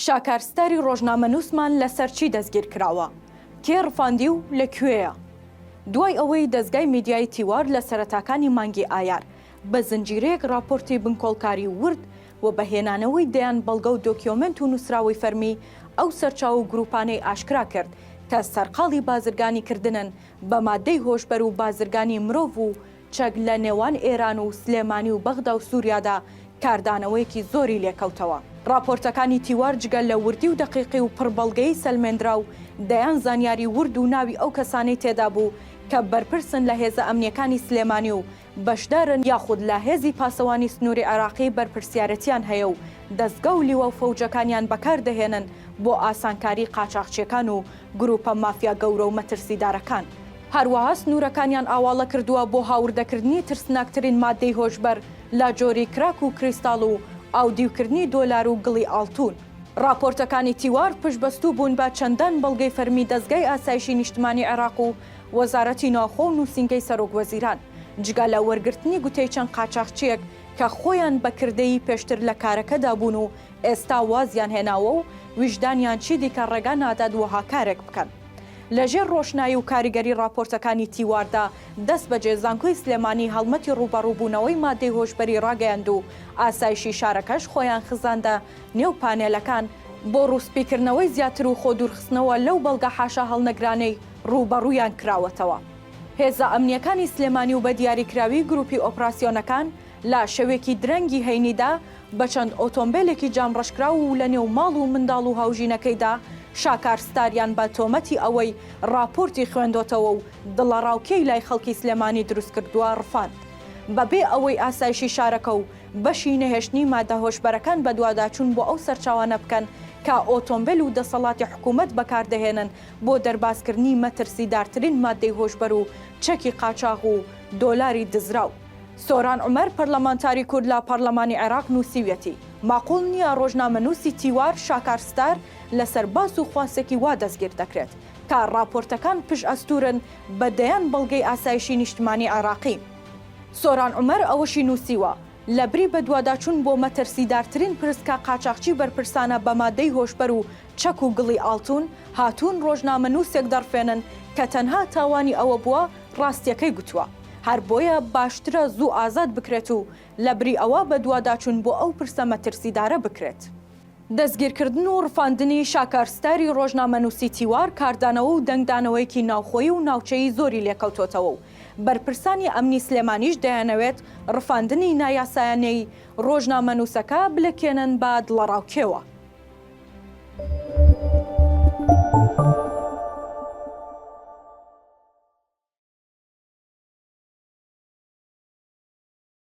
شاکارستاری ڕۆژنامەنووسمان لەسەر چی دەستگیر کراوە؟ کێ ڕفاندی و لەکوێیە؟ دوای ئەوەی دەستگای میدیای تیوار لە سەرەتاکانی مانگی ئایار بە زنجیرەیەک راپۆرتی بنکۆڵکاری ورد و بەهێنانەوەی دەیان بەڵگە و دۆکیۆمنت و نووسراوی فەرمی ئەو سەرچاو و گروپانەی ئاشکرا کرد کە سەرقاڵی بازرگانی کردنن بە مادەی هۆشبەر و بازرگانی مرۆڤ و چەک لە نێوان ئێران و سلێمانی و بەغدا و سووریادا کاردانەوەیەکی زۆری لێکەوتەوە. راپۆرتەکانی تیوار جگەل لە وردی و دقیقی و پڕبەڵگەی سەلمێنرا و دەیان زانیاری ورد و ناوی ئەو کەسانەی تێدا بوو کە بەرپرسن لە هێزە ئەمنیەکانی سلێمانی و بەشدارن یاخود لە هێزی پاسەوانی سنووری عێراقی بەرپرسیارەتیان هەیە و دەستگا و لیوە و فەوجەکانیان بەکاردەهێنن بۆ ئاسانکاری قاچاقچیەکان و گروپە مافیا گەورە و مەترسیدارەکان. هەروەها سنوورەکانیان ئاواڵە کردووە بۆ هاوردەکردنی ترسناکترین مادەی هۆشبەر لە جۆری کراک و کریستاڵ و ئاودیوکردنی دۆلار و گڵی ئاڵتون. راپۆرتەکانی تیوار پشتبەستوو بوون بە چەندان بەڵگەی فەرمی دەستگای ئاسایشی نیشتمانی عێراق و وەزارەتی ناوخۆ و نووسینگەی سەرۆکوەزیران جگە لە وەرگرتنی گوتەی چەند قاچاقچیەک کە خۆیان بەکردەیی پێشتر لە کارەکەدا بوون و ئێستا وازیان هێناوە و ویژدانیان چی دیکە ڕێگا نادات وەها کارێک بکەن. لەژێر ڕۆشنایی و کاریگەری راپۆرتەکانی تیواردا دەست بەجێ زانکۆی سلێمانی هەڵمەتی ڕوبەڕووبوونەوەی مادەی هۆشبەری ڕاگەیاند و ئاسایشی شارەکەش خۆیان خزاندە نێو پانێلەکان بۆ ڕووسپیکردنەوەی زیاتر و خۆ دوورخستنەوە لەو بەڵگە حاشا هەڵنەگرانەی ڕوبەڕوویان کراوەتەوە. هێزە ئەمنیەکانی سلێمانی و بە دیاریکراوی گروپی ئۆپراسیۆنەکان لە شەوێکی درەنگی هەینیدا بە چەند ئۆتۆمبیلێکی جامڕەشکرا و لە نێو ماڵ و منداڵ و هاوژینەکەیدا شاکارستاریان بە تۆمەتی ئەوەی راپۆرتی خوێندۆتەوە و دڵەڕاوکەی لای خەڵکی سلێمانی دروست کردووە ڕفاند. بەبێ ئەوەی ئاسایشی شارەکە و بەشی نەهێشتنی مادە هۆشبەرەکان بە دوواداچوون بۆ ئەو سەرچاوانە بکەن کە ئۆتۆمبیل و دەسەڵاتی حکوومەت بەکاردەهێنن بۆ دەرباسکردنی مەترسیدارترین مادەی هۆشبەر و چەکی قاچاق و دۆلاری دزراو. سۆران عومەر پەرلەمانتاری کورد لە پەرلەمانی عێراق نووسیوێتی ماقۆڵ نییە ڕۆژنامەنووسی تیوار شاکارستار لەسەر باس و خواسێکی وا دەستگیر دەکرێت کە راپۆرتەکان پشت ئەستورن بە دەیان بەڵگەی ئاسایشی نیشتمانی عێراقی. سۆران عومەر ئەوەشی نووسیوە لەبری بە دوواداچوون بۆ مەترسیدارترین پرسکە قاچاقچی بەرپرسانە بە مادەی هۆشبەر و چەک و گڵی ئاڵتون هاتوون ڕۆژنامەنووسێک دەڕفێنن کە تەنها تاوانی ئەوە بووە ڕاستیەکەی گوتووە. هەر بۆیە باشترە زوو ئازاد بکرێت و لەبری ئەوە بە دوواداچوون بۆ ئەو پرسە مەترسیدارە بکرێت. دەستگیرکردن و ڕفاندنی شاکارستاری ڕۆژنامەنووسی تیوار کاردانەوە و دەنگدانەوەیەکی ناوخۆیی و ناوچەیی زۆری لێکەوتۆتەوە و بەرپرسانی ئەمنی سلێمانیش دەیانەوێت ڕفاندنی نایاسایانەی ڕۆژنامەنووسەکە بلەکێنن بە دڵەڕاوکێوە.